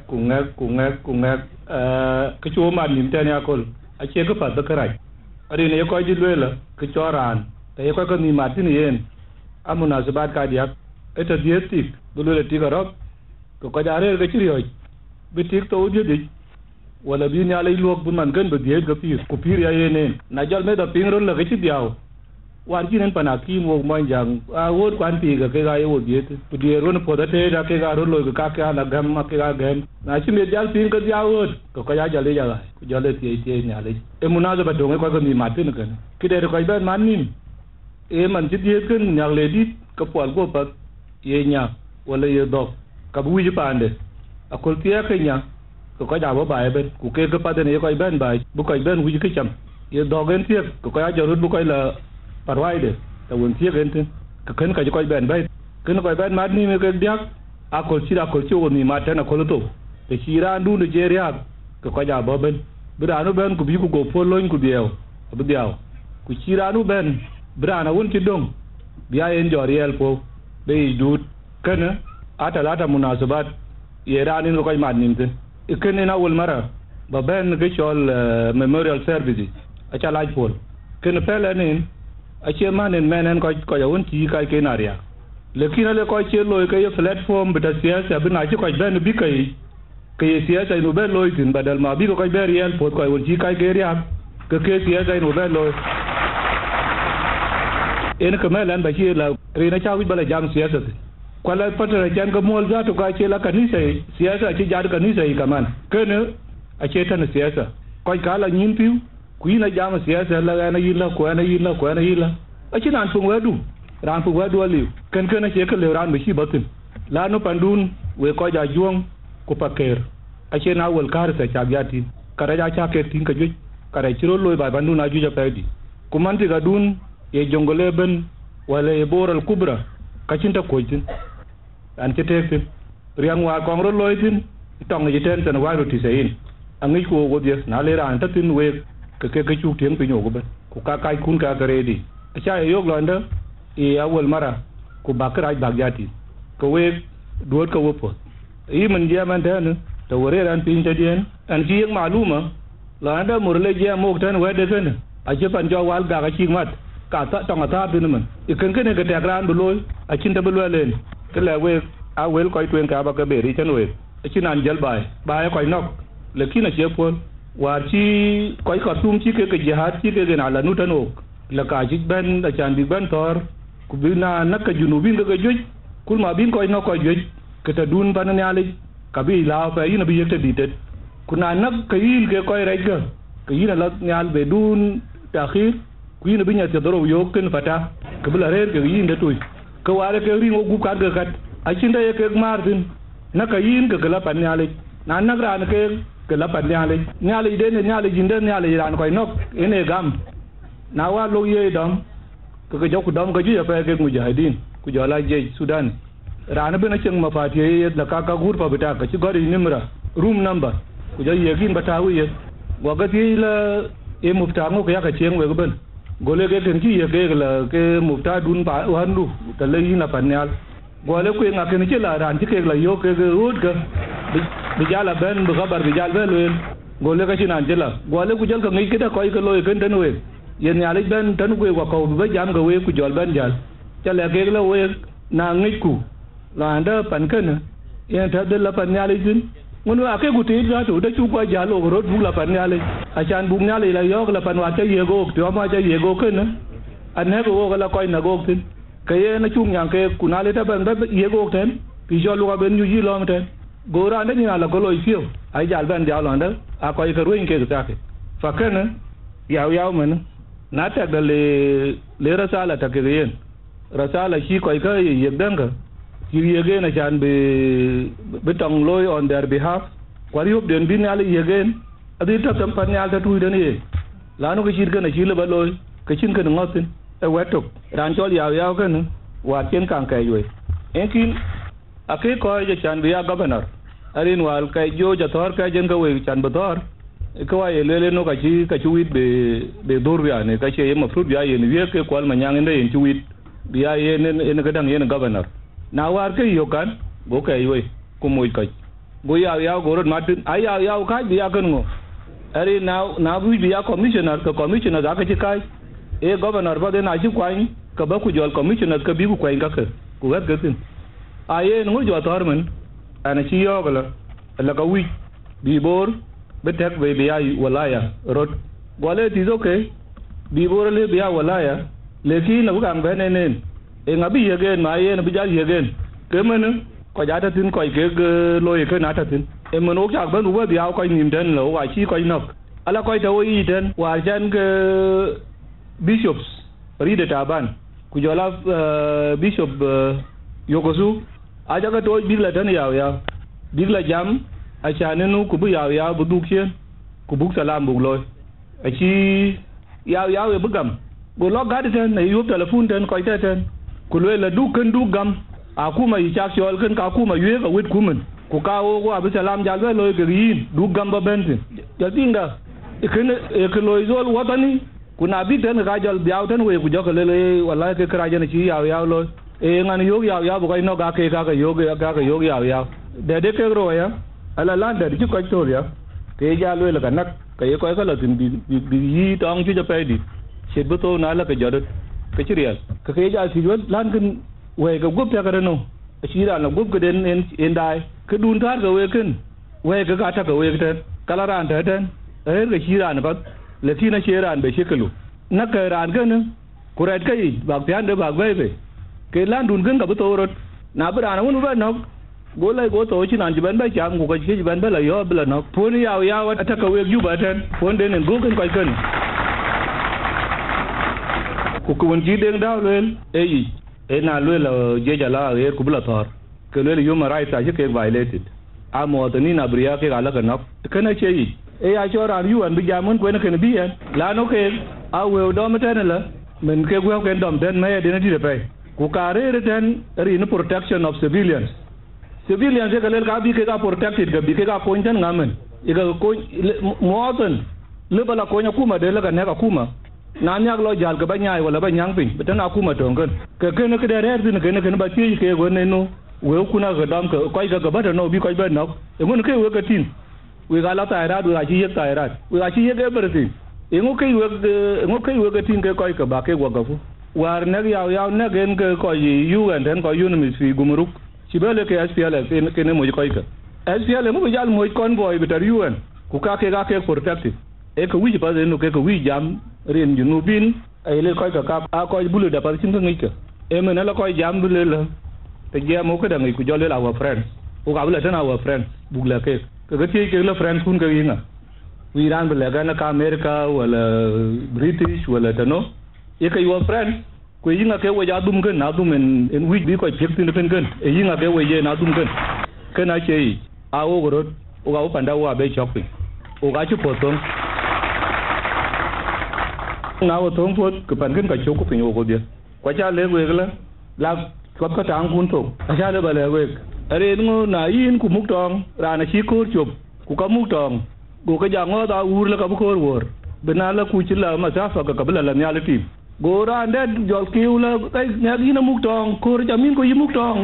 kunga ke chuma nim tane akol a che ko pa da karai ari ne ko ji lela ke choran te ko ni martin yen amuna zabat ka dia eta dietik dulu ti garab ko jare ga chiri hoy bitik to udi wala bi nyala ilok bu man gan be die ga pir ku pir ya yenen na jal me da pingro la ga chi diaw war jinen panaki mo man jang a wor kwan pi ga ke ga yo die tu die ron po da te da ke ga ro lo ga ka la gam ma ke ga gam na chi me jal ping ga diaw ko ya jale ja ga ku jale ti ti nyale e munaza ba do ko ni matin kan ki de ko ben man nin e man chi die kan nyal le dit ka pol go pa ye nya wala ye do ka bu ji pande akol ti ya ke nya ko ja bo ba ben ku ke ga pa de ne ko ben ba bu ko ben wu ji ke cham ye do gen ti ko ya jarut bu ko la parwai de ta won ti gen tin ka ken ka ko ben ba ken ko ben ma ni me ke diak akol chi ni ma ta na ko to te chi ra ndu ne je ria ko ja bo ben bu da no ben ku bi ku go po loin ku diaw bu diaw ku chi ra nu ben bra na won ti dong biya en joriel po be dut kana ata munasabat ye ra ni ko ma nim tin ikene na wol mara ba ben ke chol memorial service a cha laj pol ken pele nin a che manen menen ko ya won ti kai ke naria lekin ale ko che loy ke platform beta siasa bina che ko ben bi kai ke siasa no ben loy tin badal ma bi ko be riel pot ko won ti kai ke ria ke siasa no ben loy en ko melan ba che la rina cha wi bala jam siasa kwala patara jan ga mol za to ka ce la kanisa siyasa ce jar kanisa yi kaman kana a ce ta na siyasa kai kala nyin piu ku yi na jama siyasa la na yilla ko na yilla a ce nan fun wadu ali kan ce ka le ran bi shi batin la no pandun we ko ja juong ku paker a ce na wal kar ta chagyati kara ja cha ke tin ka ju kara chiro loy ba bandu na ju ja pedi ku man ti ga dun ye jongole ben wala e boral kubra kachinta koitin an chetek riang wa kongro loitin tong ji ten tan wa ruti sein angi ko go dia na le ran tatin we ke chu tieng pinyo go ben ku ka kai kun ka garedi acha yok londa e awol mara ku bakra bagyati ko we duot ko wopo i man dia man tan to wore ran pin ta dien an ji yang maluma landa murle dia mok tan we de ken a che pan jo wal ga chi mat ka ta tong ta bin man iken ken ke ta gran buloy a chin ta buloy len ke la we a wel ko tuen ka ba ka be ri chen we a chin an jal bai ko nok lekin a che pol war chi ko tum chi ke jihad chi ke na la nu tan ok la ka ji ben a chan bi ben tor ku bi na ka junubin ga joj kul ma bin ko no ko joj ke ta dun ban ne ale ka bi la fa yin bi yete ditet kuna nak ka yin ke ko rai ga ka yin la nyal be dun takhir ku yin bi nya te doro yo ken fata ke bula rer ke yin de tuy ke ware ke ri ngo gu ka ga kat a chin da ye ke martin na ka yin ke la pan nyale na na ran ke la pan nyale de ne nyale jinde nyale ran ko nok ene gam na wa lo ye dom ke jo ku dom ga ju ya pa ke mujahidin ku jo la je sudan ran bi na cheng ma fati ye la ka gur pa bita ka ci gori nimra room number ku jo ye gin batawi ye wa ga ti la e mufta ngo ka cheng we go ben gole ke ten ki ye ke la ke mufta dun ba wan du ta le na panyal gole ku nga ke ni la ran ti ke la yo ke ut ga bi jala ben bu khabar bi jal ben gole ka ci nan jela gole ku jal ka ngi ke da ko ke loy ken den we yen ya le ben tan ku wa ko ba jam ga we ku jol ben jal ta le ke la we na ngi ku la nda pan ken yen ta de la panyal din ngono ake guti ja to da chu kwa jalo ro du la panyal a chan bung nyale la yo la pan wa ta ye go to ma ja ye go ken an ne go la ko na go tin ke ye na chung yang ke kunale ta ban ba ye go ten pi jo lu ga ben yu yi lo ten go ra ne ni la ko lo fio ai jal ben ja lo nda a ko ke ruin ke ta ke fa ken yaw men na ta da le rasala ta ke yen rasala shi ko ka ye danga you again a can be tong loy on their behalf kwari hob den bin ale again adi ta company alta tu den ye lanu ke shir kana shile ba loy ke chin kana ngotin e wetok ran chol yaw kana wa chen kan kai we enkin ake ko je chan be ya governor arin wal kai jo ja tor ka jen ka we chan ba tor ko wa le no ka chi wit be dur ya ne ka che ma fruit ya ye ne we ke kwal ma nyang ne yen chi wit biya ye ne ka dang ye governor na war ke yo kan go kai we ku moy ka go yaw go rod matin ay yaw ka bi ya kan ngo ari na bu bi ya commissioner ka commissioner da ka ci kai e governor ba de na ci kwai ka ba ku jol commissioner ka bi ku kwai ka ku ga gatin aye no jo tor men ana ci yo gala la ka wi bi bor be tek be bi ay walaya rod gole ti zo ke bi bor le bi ya walaya le ki na bu kan be ne e ngabi yegen ma ye na bi ja yegen ke men ko ja ta tin ko ke loy ke na ta tin e men ok jak ban u bi ya ko nim den lo wa chi ko nok ala ko ta wi den wa jan ke bishops ride taban ku jola bishop yokosu aja ka to bigla tan ya bigla jam a chanenu ku bu ya bu dukien ku buk salam bu loy a chi ya e bugam go lo gadi tan na yu telefon tan ko ta tan ku le la duken du gam a kuma yi chak yol ken ka kuma yue ka wit kumen ku ka wo ko abu salam jal be loy gerin du gam ba bentin ja tinga e ke loy zol watani kuna bi tan ga jol biaw tan we ku joko le wallahi ke kraje na chi ya loy e ngani yog ya bu ko no ga ke ka yog ya de ke ro ya ala landa di ko to ya ke ja loy la kanak ke ko la tin bi yi tong ju ja pe di chet bu to na la ke jodot ke chirial ke ja ti jot lan kin we ga gup ta ga no shi da na gup ga den en dai ke dun tar ga we kin we ga ta ga we ta kala ran ta den ga shi da na ba le ti na shi ran be shekalu na ka ran ga ne kurat kai ba pian de ba be ke lan dun kin ga bu to rot na bu ran won ba no go lai go to chi nan ji ban ba cham go ga chi ban ba la yo bla no pon ya wa ta ka we ju ba ten pon den go kin kai kin ku ku won ji den daw len e na lo la je jala e ku bla tor ke lo human rights a ke violated a mo to ni na bria ke ala ka no kana che yi e ya cho ran yu an bi jamon ko na ken bi en la no ke a we do meten la men ke gwe ke dom den me de na di de pe ku ka re ten ri no protection of civilians ke lel ka bi ke ga protected ga bi ke ga point ten ngamen e ga ko moten le bala ko nya kuma de la ga ne ka kuma na nyak lo jal ga banyai wala banyang pin betana kuma tongen ke ken ke de re din ken ba ti ke go ne no we ku na ga dam ko ga ba no bi ko ba no e ngun ke we ga tin we ga la ta ra du ga chi yek ta ra we ga chi yek e berti e ngu ke we ga tin ke ko ka ba ke go ga fu war ne ya ne gen ke ko yu en den ko yu mi fi gumruk ci bele ke SPL ke ne mo ko ka SPL mo jal mo convoy betar UN ku ka ke protected e ko wi pa no ke ko wi jam ren junu bin ay le ko ka a ko bulu da par cin ngi ka e men la ko jam bulu la te jam ko da ngi ku jole la wa friend ku ka bula tan wa friend bugla ke ga ke la friend kun ka yinga wi ran bula ga na ka America wala British wala tano e ka wa friend ko yinga ke wa ja dum gen na dum en wi bi ko pek tin ken gen e yinga ke wa je na dum gen kana che yi a o go o ga panda wa be shopping o ga chu potong na wo thong phot ke pan ken ka chu ko pin o go dia kwa cha le we la ko ka tang kun to a cha le ba le we are ngo na yin ku muk tong ra na chi ko chup ku ka muk tong go ka ja ngo da ur la ka bu ko wor bena la ku chi la ma sa fa ka bla la nya le ti go ra nde jol ki u la kai nya gi na muk tong ko ja min ko yi muk tong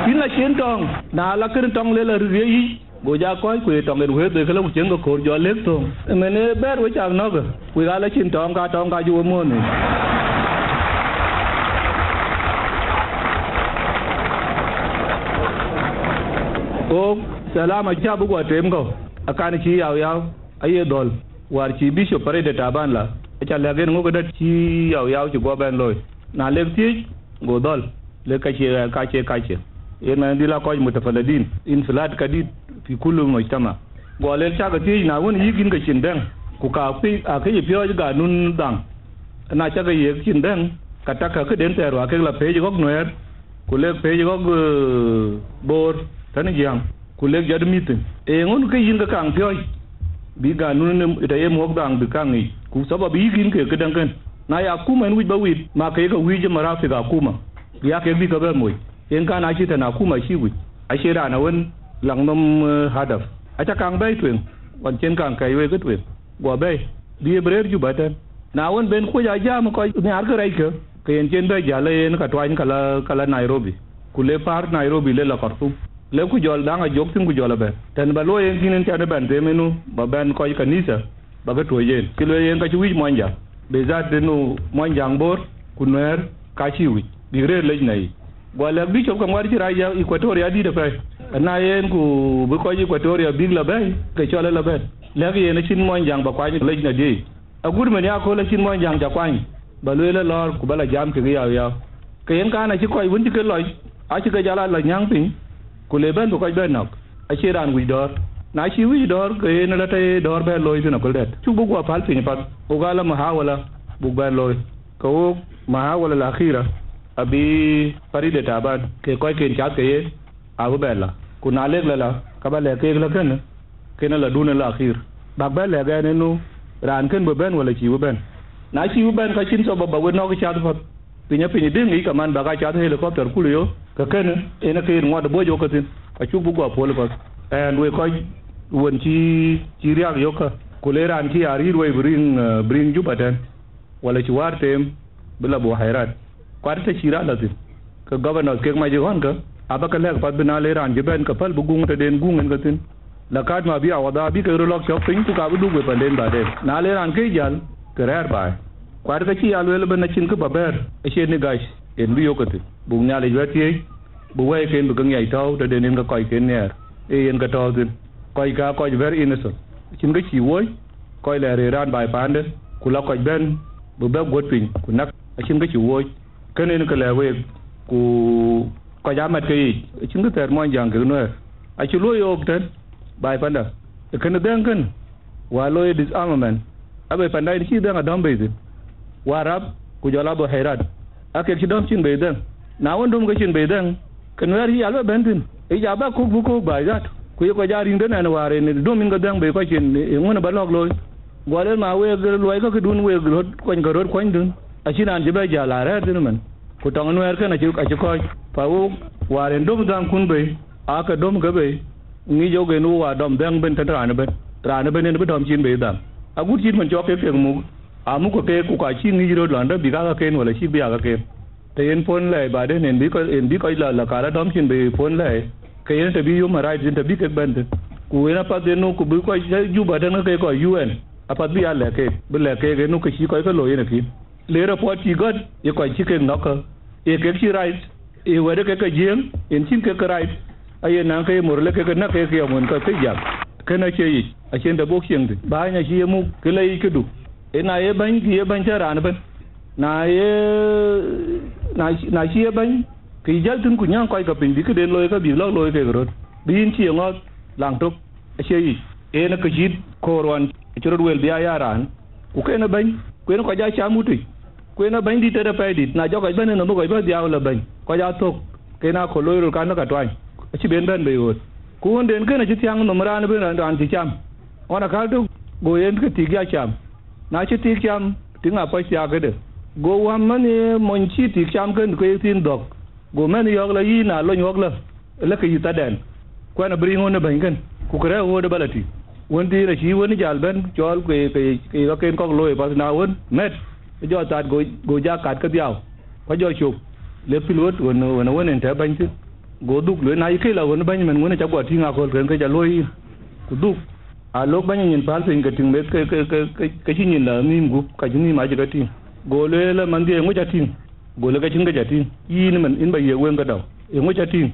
yin la chen tong na la ker tong le la ri yi go ja ko ku tong le we de ka la ku chen ko jo le tong me ne ber we cha no ga we ga la chin tong ka ju mo ne o salama cha bu ko tem ko akani chi yaw aye dol war chi bishop pare de taban la cha la gen ngo ga chi yaw chi go ben loy na le ti go dol le ka che ina ndila ko mutafaladin infilad kadid fi kullu mujtama go le cha ga ti na woni yigin ga chin den ku ka fi a kai pyo ga nun dang na cha ga ye chin den ka ta ka den ter wa ke la pe go noer ku le pe go bor tan jiang ku le jad mitin e ngon ke yin ga kang pyo bi ga nun ita ye mo dang bi kang ni ku sababu yigin ke dan kan na ya kuma en wi ba wi ma ke ga wi je mara fi ga kuma ya ke bi ka ba moy en kana shi ta na kuma shi wi a she da na won lang nom hadaf a ta kang bai twen wan chen kang kai we ga twen go bai bi brer ju batan na won ben ko ya ja ma ko ne har ga rai ke en chen bai ja le en ka twan kala Nairobi ku le par Nairobi le la Khartoum le ku jol danga jok tin ku jol ben ten ba lo yen kinen cha ben te menu ba ben ko kanisa ba ga to yen ki lo yen ka chi wi monja be za de no monja bor ku ner ka chi wi bi re le nei wala bi chop ka ngwar ci raja Equatoria di de fay na yen ku bu ko Equatoria big la bay ke chola la ben le yen chin monja ba kwa ni le na di agur men ya ko le chin monja ja kwa ba lo le lor ku bala jam ke ya ke yen kana ci koy won ci ke loy a ci ke jala la nyang pin ku le ben ko ben nok a ci ran wi dor na ci wi dor ke yen la tay dor be loy na ko det ci bu ko pal pin pat o gala mahawala bu ba loy ko mahawala la akhira abi paride taban ke koy ken chat ke ye abu bella ku na leg la ka ba le ke la ken la duna la akhir ba ba le ga ne nu ran ken bu ben wala ci bu ben na ci bu ben ka chin so ba we no ka chat pat pinya de ngi ka man ba ka chat helicopter ku yo ka ken ena ke ngwa de bojo ka tin a chu bu go pol pat and we koy won ci riak yo ka ku le ran ci ari we bring jubatan wala ci wartem bla bo hayrat kwarte chira la tin ka governor ke ma jigon ka abaka lek pat bina le ran jiben ka pal bugung te den gungen ka tin la kad ma bi awada bi ke ro lok chok pin ku ka bu dugwe panden ba den na le ran ke jal ke rer ba kwar ka chi alwel ben chin ka baber e che ni gash en bi yo ka tin bu nya le yati bu we ken bu gang yai taw te den ka koy ken ner e en ka taw tin koy ka koy ver innocent chin ka chi woy koy le re ran bai pande ku la koy ben bu be got pin ku nak chin ka chi woy kenen ka lewe ku ko jamat ke chin ka ter mo jang ke no a chi lo yo ten bai panda ken den ken wa lo disarmament abe panda ni chi den adam be din warab ku jola bo hayrat ake chi dom chin be den na won dom ga chin be den ken wer hi alba bentin e ja ba ku bu ko ba jat ku ko jari den na ware ni dom min ga den be ko chin e ngona ba lok lo gwale ma we ga lo ka dun we rod ko ga rod ko dun a chi nan jibe ja la re tin man ku tong no er kana chi a chi ko pa wo waren dom dan kun be aka dom ga be ni jo ge nu wa dom dang ben tan ran ben ne be dom chin be dam a gut chin man jo ke mu a mu ko ke ku ka chi ni ro lan da bi ga ke wala chi bi ga ke te en pon le ba de nen bi ko la ka dom chin be pon le ke en te bi yo ma right te bi ke ben ku ena pa de no ku bi ko ju ba dan ke ko UN apa bi ale ke bi le ke nu ke chi ko lo yen ki le report chi god ye ko chi ke nok e ke chi right e wede ke jeng en chin ke right aye na ke mor le ke na ke mon ka ke jam ke na che yi a chen da bok cheng ba nya chi mu ke le ke du e na ye ban ki ye ban cha ran ban na ye na chi ye ban ki jal tun ku nyang ko ka pin bi ke den loy ka bi lo loy ke ro bin chi ngot lang tok a che yi e na ke jit korwan chro wel bi ya ran ku ke na ban ku na ko ja cha mu tu ku na ban di te da pa di na jo ka ban na mo ko ba dia la ban ko ja tok ke na ko loy ro ka na ka twan a chi ben ben be wo ku on den ke na chi tyang no mara na ben ran ti cham ona ka to go yen ke ti ga cham na chi ti cham ting a pa sia ke de go wa man mon chi ti cham ke ko tin dok go men yo la yi na lo nyok la ke yi ta den ko na bri ngon na ban ken ku kre wo de balati won ti ra chi won jal ben chol ke ga ken ko loy pa na won met jo tat go ja kat ka diaw ko jo chup le pilot won en ta ban ti go duk le na yi ke la won ban men won cha go ti nga ko ken ke ja loy ku duk a lok ban yin pal fin ke ting met ke chi nin la nim gu ka chi ni ma ji ka ting go le la man die ngo cha ting go le ka chin ga ja ting yi ni man in ba ye wen ga daw e ngo cha ting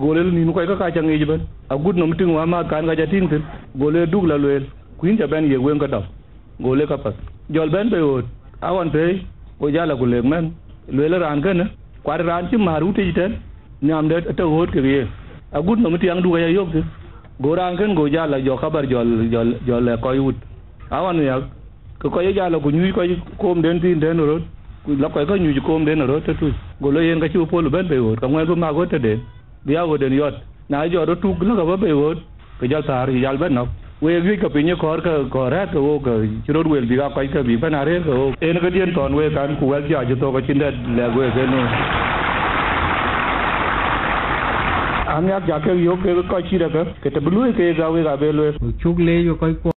go le ni ko ka cha ngi ji ban a gud no mting wa ma kan ga ja ting tin go le duk la le kuin ja ben ye wen ga daw go le ka pas jol ben be wot awan pe o ja la go le men le ran ka na kwa ran chi maru ti ten nyam de ta hot ke ye a gud no mtiang du ga ya yok tin go ran ken go ja la jo khabar jol le ko yut awan ya ko ja la go nyu ko den tin den ro ku la ko nyu ko den ro ta tu go le yen ga chu po lu ben be wot ka ngwen bu ma go ta de biya wo den yot na jo do tu la ga be wot ke ja tar yal ben no we gi ka pinye kor ka ko ra ka wo ka chiro wel bi ga ko ka bi pa na re ko en ga dien ton we kan ku wel ja jo to ka chin de le go ke no am ya ja ke yo ke ko chi ra ka ke te blu ke ga we ga be lo chuk le yo ko